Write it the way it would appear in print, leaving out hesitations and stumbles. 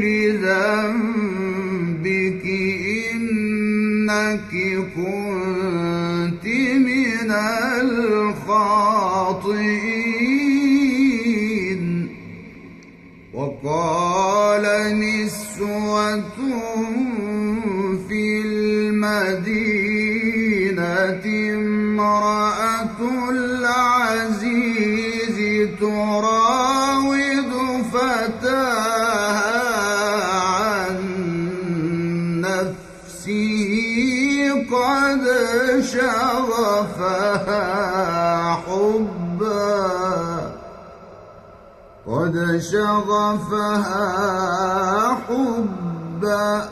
لذنبك إنك كنت من الخاطئين. وقال نسوة في المدينة امرأة العزيز تراود فتاها عن نفسه قد شغفها حبا